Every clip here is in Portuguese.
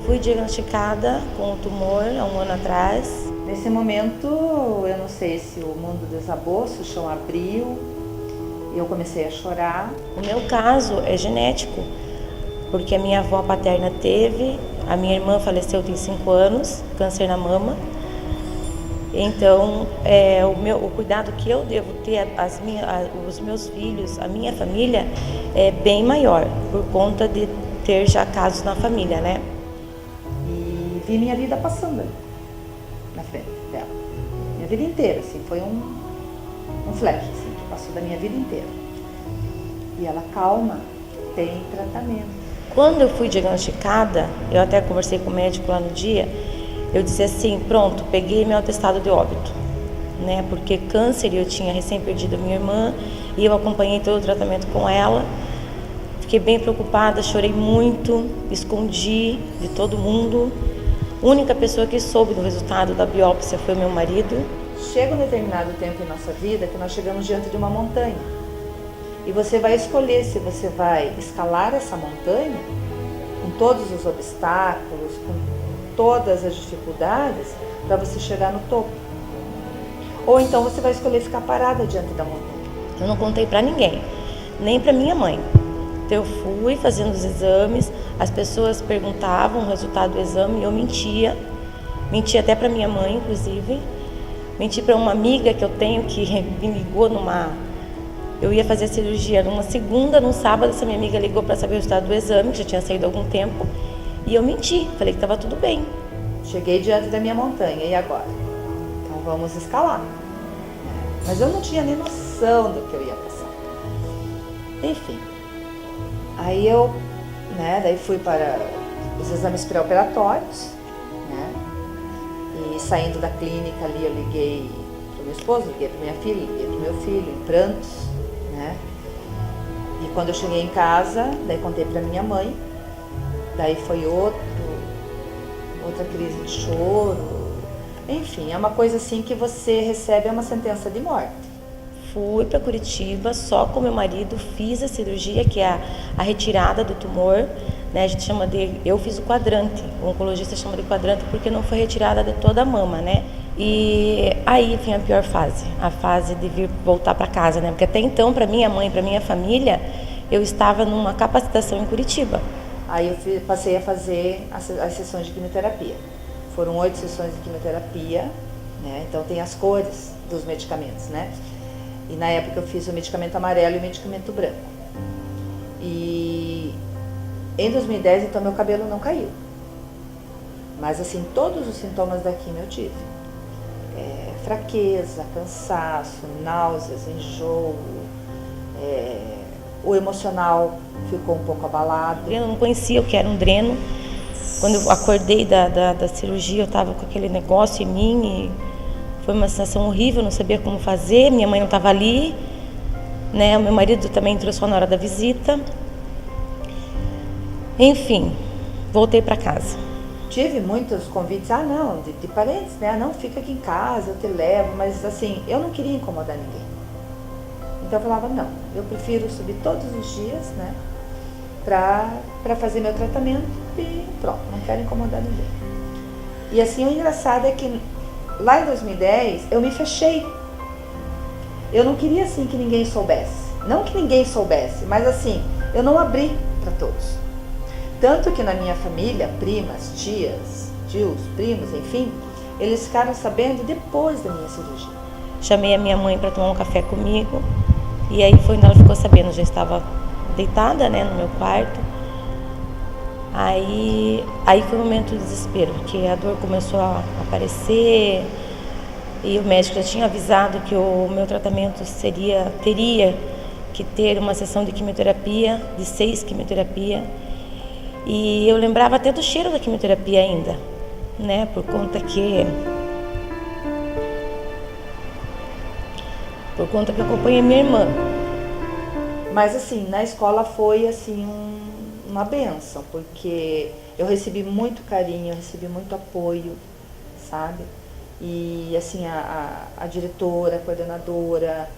Fui diagnosticada com o tumor há um ano atrás. Nesse momento, eu não sei se o mundo desabou, se o chão abriu, e eu comecei a chorar. O meu caso é genético, porque a minha avó paterna teve, a minha irmã faleceu tem 5 anos, câncer na mama. Então, o cuidado que eu devo ter, os meus filhos, a minha família, é bem maior, por conta de ter já casos na família, né? E vi minha vida passando ali, na frente dela. Minha vida inteira, assim, foi um flash, assim, que passou da minha vida inteira. E ela, calma, tem tratamento. Quando eu fui diagnosticada, eu até conversei com o médico lá no dia, eu disse assim, pronto, peguei meu atestado de óbito, né? Porque câncer, eu tinha recém perdido a minha irmã e eu acompanhei todo o tratamento com ela. Fiquei bem preocupada, chorei muito, escondi de todo mundo. A única pessoa que soube do resultado da biópsia foi meu marido. Chega um determinado tempo em nossa vida que nós chegamos diante de uma montanha. E você vai escolher se você vai escalar essa montanha, com todos os obstáculos, com todas as dificuldades, para você chegar no topo. Ou então você vai escolher ficar parada diante da montanha. Eu não contei para ninguém, nem para minha mãe. Então eu fui fazendo os exames, as pessoas perguntavam o resultado do exame e eu mentia. Menti até para minha mãe, inclusive. Menti para uma amiga que eu tenho que me ligou eu ia fazer a cirurgia numa segunda, num sábado, essa minha amiga ligou para saber o resultado do exame, que já tinha saído há algum tempo. E eu menti, falei que estava tudo bem. Cheguei diante da minha montanha, e agora? Então vamos escalar. Mas eu não tinha nem noção do que eu ia passar. Enfim, aí eu, daí fui para os exames pré-operatórios, e saindo da clínica ali eu liguei para o meu esposo, liguei para minha filha, liguei para o meu filho, em prantos, E quando eu cheguei em casa, daí contei para minha mãe. Daí foi outra crise de choro. Enfim, é uma coisa assim que você recebe uma sentença de morte. Fui para Curitiba só com meu marido, fiz a cirurgia, que é a retirada do tumor, A gente chama eu fiz o quadrante, o oncologista chama de quadrante porque não foi retirada de toda a mama, E aí vem a pior fase, a fase de voltar para casa, Porque até então, para minha mãe, para minha família, eu estava numa capacitação em Curitiba. Aí eu passei a fazer as sessões de quimioterapia. Foram 8 sessões de quimioterapia, Então tem as cores dos medicamentos, E na época eu fiz o medicamento amarelo e o medicamento branco. E em 2010, então, meu cabelo não caiu. Mas, assim, todos os sintomas da quimio eu tive. Fraqueza, cansaço, náuseas, enjoo, o emocional ficou um pouco abalado. Eu não conhecia o que era um dreno. Quando eu acordei da cirurgia, eu estava com aquele negócio em mim e foi uma sensação horrível, eu não sabia como fazer, minha mãe não estava ali, O meu marido também entrou só na hora da visita. Enfim, voltei para casa. Tive muitos convites, de parentes, Não, fica aqui em casa, eu te levo, mas assim, eu não queria incomodar ninguém. Então eu falava, não, eu prefiro subir todos os dias, para fazer meu tratamento e pronto, não quero incomodar ninguém. E assim, o engraçado é que lá em 2010 eu me fechei. Eu não queria assim que ninguém soubesse. Não que ninguém soubesse, mas assim, eu não abri para todos. Tanto que na minha família, primas, tias, tios, primos, enfim, eles ficaram sabendo depois da minha cirurgia. Chamei a minha mãe para tomar um café comigo e aí foi quando ela ficou sabendo, eu já estava deitada, no meu quarto. Aí foi um momento de desespero, porque a dor começou a aparecer e o médico já tinha avisado que o meu tratamento teria que ter uma sessão de quimioterapia, de 6 quimioterapias. E eu lembrava até do cheiro da quimioterapia ainda, por conta que eu acompanhei minha irmã. Mas assim, na escola foi assim uma bênção, porque eu recebi muito carinho, eu recebi muito apoio, sabe? E assim, a diretora, a coordenadora,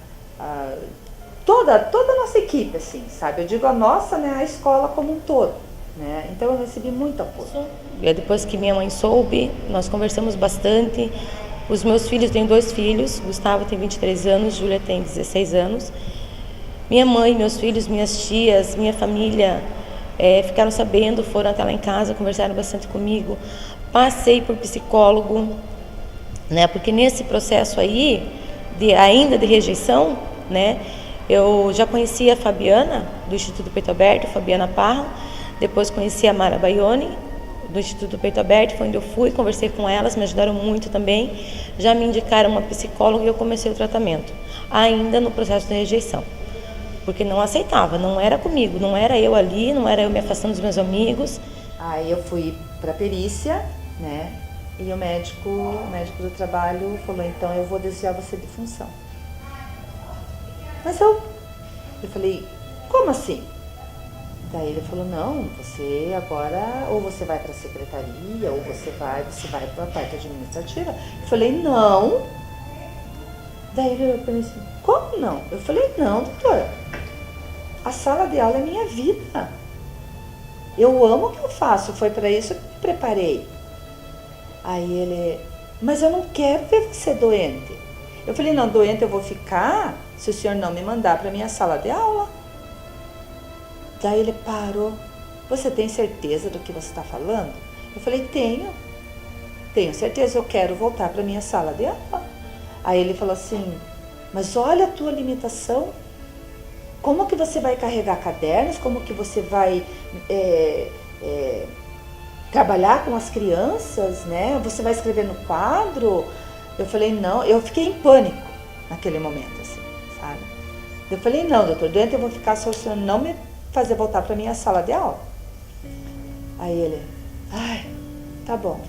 toda a nossa equipe, assim, sabe? Eu digo a nossa, a escola como um todo, né? Então eu recebi muito apoio. E depois que minha mãe soube, nós conversamos bastante. Os meus filhos, tenho 2 filhos, Gustavo tem 23 anos, Júlia tem 16 anos. Minha mãe, meus filhos, minhas tias, minha família ficaram sabendo, foram até lá em casa, conversaram bastante comigo. Passei por psicólogo, né? Porque nesse processo aí, ainda de rejeição, né? Eu já conhecia a Fabiana, do Instituto Peito Aberto, Fabiana Parra. Depois conheci a Mara Baione, do Instituto Peito Aberto, foi onde eu fui, conversei com elas, me ajudaram muito também. Já me indicaram uma psicóloga e eu comecei o tratamento, ainda no processo de rejeição. Porque não aceitava, não era comigo, não era eu ali, não era eu me afastando dos meus amigos. Aí eu fui para perícia, né? E o médico do trabalho falou, então eu vou desviar você de função. Mas eu falei, como assim? Daí ele falou, não, você agora, ou você vai para a secretaria, ou você vai para a parte administrativa. Eu falei, não. Daí ele falou assim, como não? Eu falei, não, doutor, a sala de aula é minha vida. Eu amo o que eu faço, foi para isso que eu me preparei. Aí ele, mas eu não quero ver você doente. Eu falei, não, doente eu vou ficar se o senhor não me mandar para minha sala de aula. Daí ele parou, você tem certeza do que você está falando? Eu falei, tenho certeza, eu quero voltar para minha sala de aula. Aí ele falou assim, mas olha a tua limitação, como que você vai carregar cadernos, como que você vai trabalhar com as crianças, né? Você vai escrever no quadro? Eu falei, não, eu fiquei em pânico naquele momento, assim, sabe? Eu falei, não, doutor, doente eu vou ficar se o senhor não me fazer voltar para minha sala de aula. Aí ele, ai, tá bom.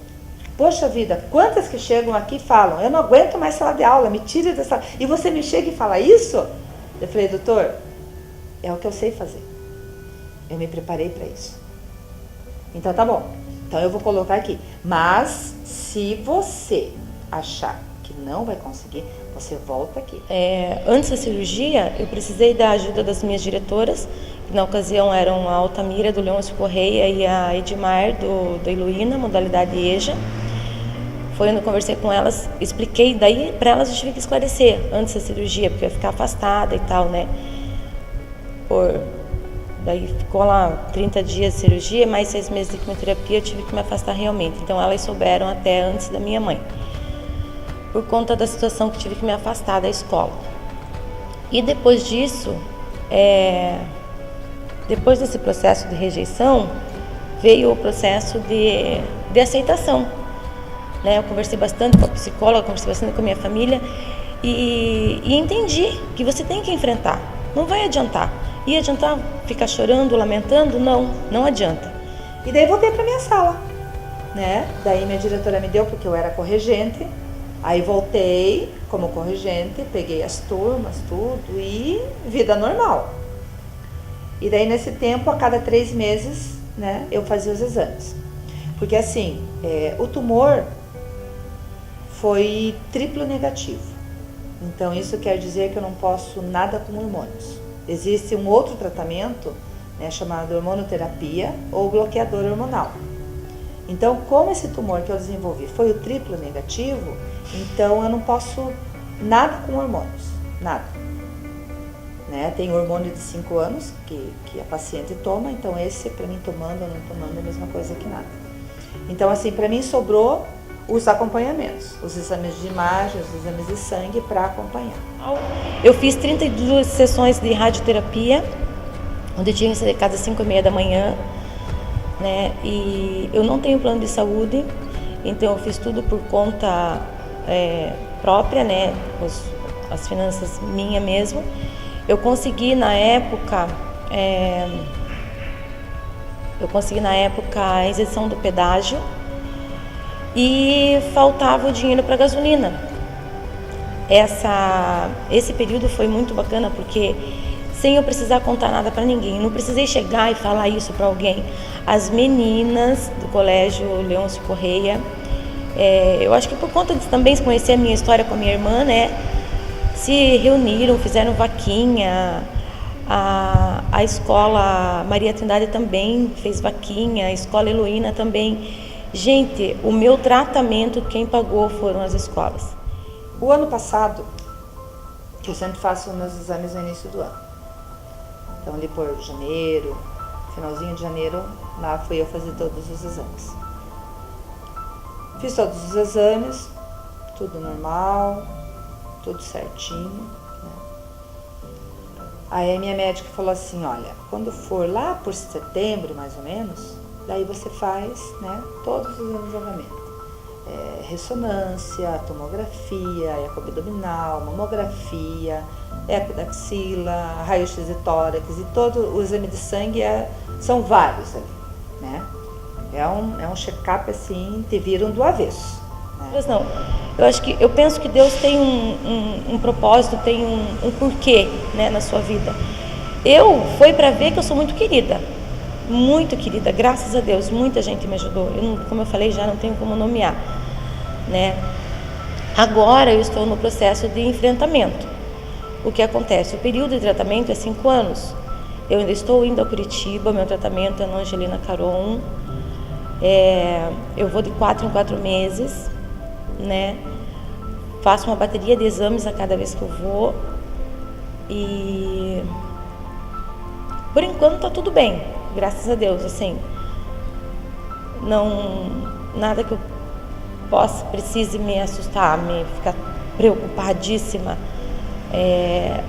Poxa vida, quantas que chegam aqui e falam, eu não aguento mais sala de aula, me tire dessa... E você me chega e fala isso? Eu falei, doutor, é o que eu sei fazer. Eu me preparei para isso. Então tá bom. Então eu vou colocar aqui. Mas se você achar que não vai conseguir, você volta aqui. Antes da cirurgia, eu precisei da ajuda das minhas diretoras, que na ocasião eram a Altamira, do Leôncio Correia, e a Edmar, do Iluína, modalidade EJA. Foi onde eu conversei com elas, expliquei, daí para elas eu tive que esclarecer antes da cirurgia, porque eu ia ficar afastada e tal, né? Daí ficou lá 30 dias de cirurgia, mais 6 meses de quimioterapia, eu tive que me afastar realmente. Então elas souberam até antes da minha mãe, por conta da situação que tive que me afastar da escola. E depois disso, depois desse processo de rejeição, veio o processo de aceitação. Né? Eu conversei bastante com a psicóloga, conversei bastante com a minha família e entendi que você tem que enfrentar, não vai adiantar. Ia adiantar ficar chorando, lamentando? Não adianta. E daí voltei para minha sala, né? Daí minha diretora me deu, porque eu era corregente. Aí voltei como corregente, peguei as turmas, tudo, e vida normal. E daí nesse tempo, a cada 3 meses, né, eu fazia os exames. Porque assim, o tumor foi triplo negativo. Então isso quer dizer que eu não posso nada com hormônios. Existe um outro tratamento, né, chamado hormonoterapia ou bloqueador hormonal. Então, como esse tumor que eu desenvolvi foi o triplo negativo, então eu não posso nada com hormônios, nada. Né? Tem hormônio de 5 anos que a paciente toma, então esse, para mim, tomando ou não tomando, é a mesma coisa que nada. Então, assim, para mim sobrou os acompanhamentos, os exames de imagem, os exames de sangue para acompanhar. Eu fiz 32 sessões de radioterapia, onde tinha que ser de casa às 5h30 da manhã, né? E eu não tenho plano de saúde, então eu fiz tudo por conta própria, né? As finanças minha mesmo. Eu consegui na época a isenção do pedágio e faltava o dinheiro para gasolina. Esse período foi muito bacana porque sem eu precisar contar nada para ninguém, não precisei chegar e falar isso para alguém. As meninas do colégio Leôncio Correia, eu acho que por conta de também conhecer a minha história com a minha irmã, né, se reuniram, fizeram vaquinha, A escola Maria Trindade também fez vaquinha, a escola Heloína também. Gente, o meu tratamento, quem pagou foram as escolas. O ano passado, que eu sempre faço meus exames no início do ano. Então ali por janeiro, finalzinho de janeiro, lá fui eu fazer todos os exames. Fiz todos os exames, tudo normal, tudo certinho, né? Aí a minha médica falou assim, olha, quando for lá por setembro, mais ou menos, daí você faz, né, todos os exames novamente. Ressonância, tomografia, eco abdominal, mamografia, eco da axila, raio-x de tórax e todo o exame de sangue são vários ali, né? É um check-up assim, te viram do avesso. Né? Pois não, eu penso que Deus tem um propósito, tem um porquê, né, na sua vida. Foi para ver que eu sou muito querida, graças a Deus, muita gente me ajudou. Como eu falei, já não tenho como nomear, né? Agora eu estou no processo de enfrentamento. O que acontece? O período de tratamento é 5 anos. Eu ainda estou indo a Curitiba, meu tratamento é na Angelina Caron. Eu vou de 4 em 4 meses, né? Faço uma bateria de exames a cada vez que eu vou. E por enquanto tá tudo bem, graças a Deus, assim. Não, nada que eu precise me assustar, me ficar preocupadíssima.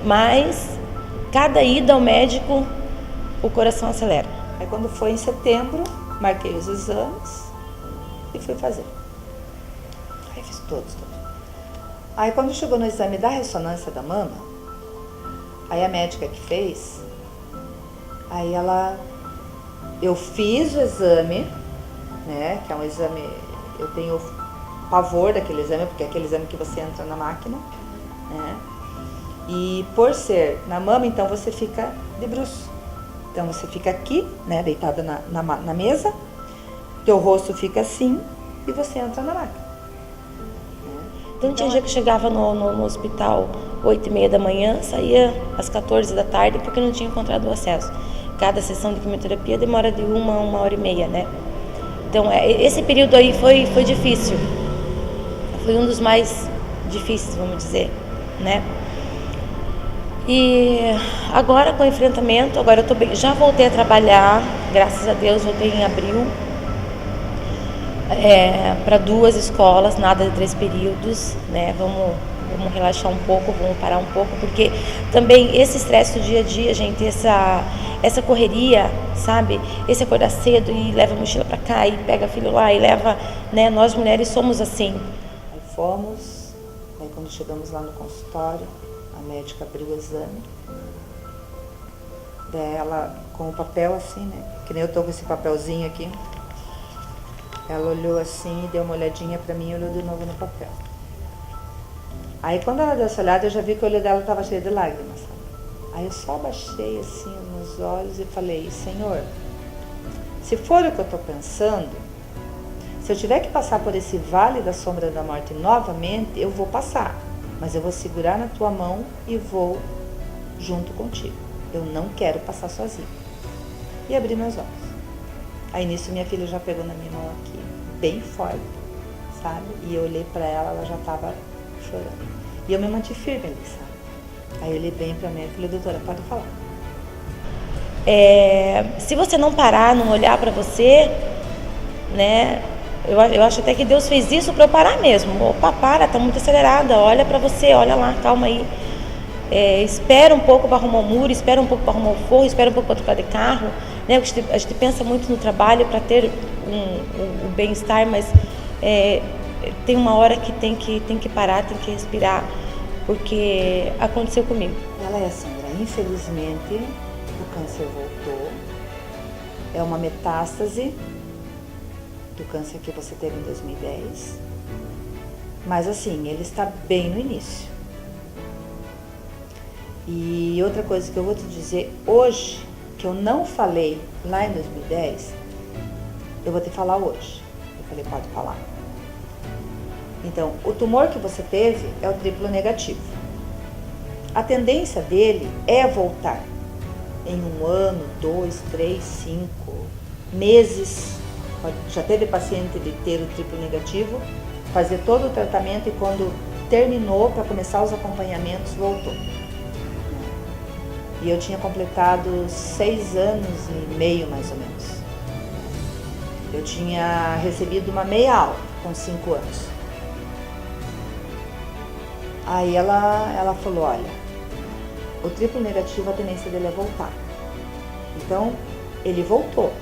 Mas cada ida ao médico, o coração acelera. Aí quando foi em setembro, marquei os exames e fui fazer. Aí fiz todos. Aí quando chegou no exame da ressonância da mama, aí a médica que fez, aí eu fiz o exame, né, que é um exame, eu tenho pavor daquele exame, porque é aquele exame que você entra na máquina, né, e por ser na mama, então você fica de bruços. Então você fica aqui, né, deitada na mesa, teu rosto fica assim e você entra na máquina. Então tinha dia que eu chegava no hospital 8h30 da manhã, saía às 14 da tarde porque não tinha encontrado o acesso. Cada sessão de quimioterapia demora de 1h30, né? Então esse período aí foi difícil. Foi um dos mais difíceis, vamos dizer, né? E agora com o enfrentamento, agora eu tô bem, já voltei a trabalhar, graças a Deus, voltei em abril. Para 2 escolas, nada de 3 períodos, né? Vamos relaxar um pouco, vamos parar um pouco, porque também esse estresse do dia a dia, gente, essa correria, sabe? Esse acordar cedo e leva a mochila para cá e pega filho lá e leva, né? Nós mulheres somos assim. Aí fomos, aí quando chegamos lá no consultório, a médica abriu o exame, daí ela com o papel assim, né? Que nem eu tô com esse papelzinho aqui. Ela olhou assim, deu uma olhadinha pra mim e olhou de novo no papel. Aí quando ela deu essa olhada, eu já vi que o olho dela estava cheio de lágrimas, sabe? Aí eu só abaixei assim nos olhos e falei, Senhor, se for o que eu tô pensando, se eu tiver que passar por esse vale da sombra da morte novamente, eu vou passar. Mas eu vou segurar na tua mão e vou junto contigo. Eu não quero passar sozinha. E abri meus olhos. Aí nisso minha filha já pegou na minha mão aqui, bem forte, sabe? E eu olhei pra ela já tava chorando. E eu me mantive firme ali, sabe? Aí eu olhei bem pra mim e falei, doutora, pode falar. Se você não parar, não olhar pra você, né? Eu acho até que Deus fez isso pra eu parar mesmo. Opa, para, tá muito acelerada, olha pra você, olha lá, calma aí. Espera um pouco para arrumar o muro, espera um pouco para arrumar o forro, espera um pouco para trocar de carro, né? A gente pensa muito no trabalho para ter o bem-estar, mas tem uma hora que tem que parar, tem que respirar, porque aconteceu comigo. Ela é Sandra, infelizmente o câncer voltou, é uma metástase do câncer que você teve em 2010, mas assim, ele está bem no início. E outra coisa que eu vou te dizer hoje, que eu não falei lá em 2010, eu vou te falar hoje. Eu falei, pode falar. Então, o tumor que você teve é o triplo negativo. A tendência dele é voltar. em 1 ano, 2, 3, 5 meses. Já teve paciente de ter o triplo negativo, fazer todo o tratamento e quando terminou para começar os acompanhamentos, voltou. E eu tinha completado 6 anos e meio, mais ou menos. Eu tinha recebido uma meia alta com 5 anos. Aí ela falou, olha, o triplo negativo, a tendência dele é voltar. Então, ele voltou.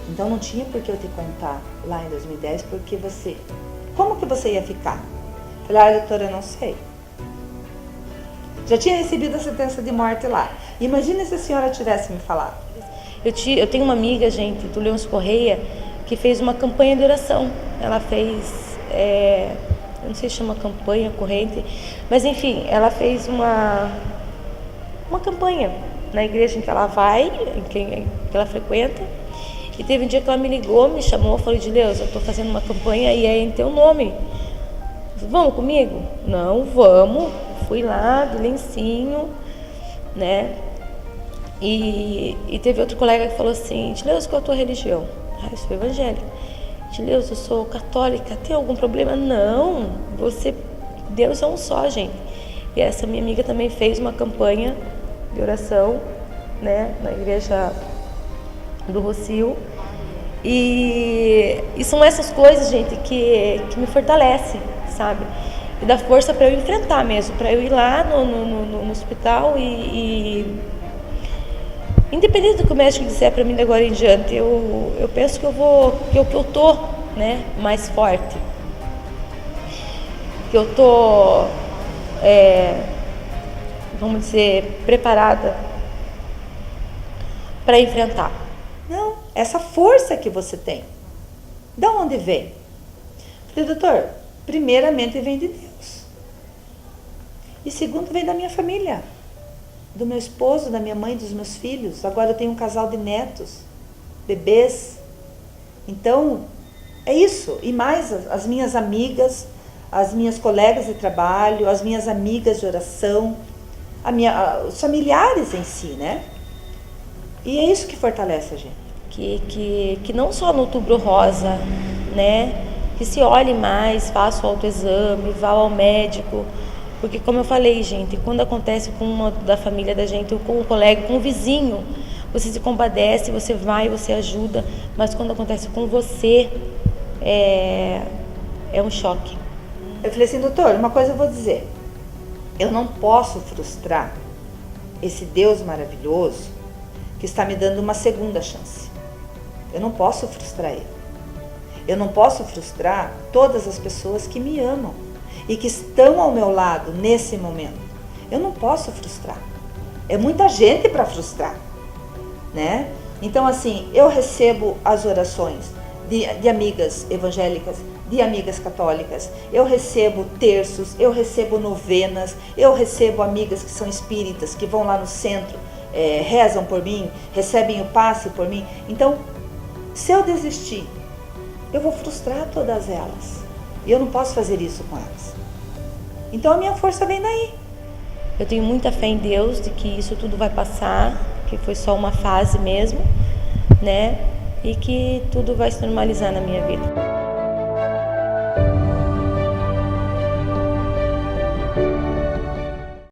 Então não tinha por que eu te contar lá em 2010, porque como que você ia ficar? Falei, doutora, eu não sei. Já tinha recebido a sentença de morte lá. Imagina se a senhora tivesse me falado. Eu tenho uma amiga, gente, do Leôncio Correia, que fez uma campanha de oração. Ela fez, eu não sei se chama campanha, corrente, mas enfim, ela fez uma campanha na igreja em que ela vai, em que ela frequenta. E teve um dia que ela me ligou, me chamou, falou, Deus, eu estou fazendo uma campanha e é em teu nome. Vamos comigo? Não, vamos. Fui lá, de lencinho, né? E teve outro colega que falou assim, Deus, qual é a tua religião? Ah, eu sou evangélica. Deus, eu sou católica, tem algum problema? Não, Deus é um só, gente. E essa minha amiga também fez uma campanha de oração, né, na igreja do Rocio. E são essas coisas, gente, que me fortalecem, sabe? E dá força para eu enfrentar mesmo, para eu ir lá no hospital e independente do que o médico disser para mim de agora em diante, eu penso que eu tô, né, mais forte, que eu tô, vamos dizer, preparada para enfrentar. Não, essa força que você tem, da onde vem? Falei, doutor, primeiramente vem de Deus. E segundo, vem da minha família. Do meu esposo, da minha mãe, dos meus filhos. Agora eu tenho um casal de netos, bebês. Então, é isso. E mais as minhas amigas, as minhas colegas de trabalho, as minhas amigas de oração, os familiares em si, né? E é isso que fortalece a gente. Que não só no Outubro Rosa, né? Que se olhe mais, faça o autoexame, vá ao médico. Porque, como eu falei, gente, quando acontece com uma da família da gente, ou com um colega, com um vizinho, você se compadece, você vai, você ajuda. Mas quando acontece com você, é um choque. Eu falei assim, doutor, uma coisa eu vou dizer. Eu não posso frustrar esse Deus maravilhoso que está me dando uma segunda chance. Eu não posso frustrar ele. Eu não posso frustrar todas as pessoas que me amam e que estão ao meu lado nesse momento. Eu não posso frustrar. É muita gente para frustrar, né? Então, assim, eu recebo as orações de amigas evangélicas, de amigas católicas, eu recebo terços, eu recebo novenas, eu recebo amigas que são espíritas, que vão lá no centro, rezam por mim, recebem o passe por mim. Então, se eu desistir, eu vou frustrar todas elas. E eu não posso fazer isso com elas. Então a minha força vem daí. Eu tenho muita fé em Deus de que isso tudo vai passar, que foi só uma fase mesmo, né? E que tudo vai se normalizar na minha vida.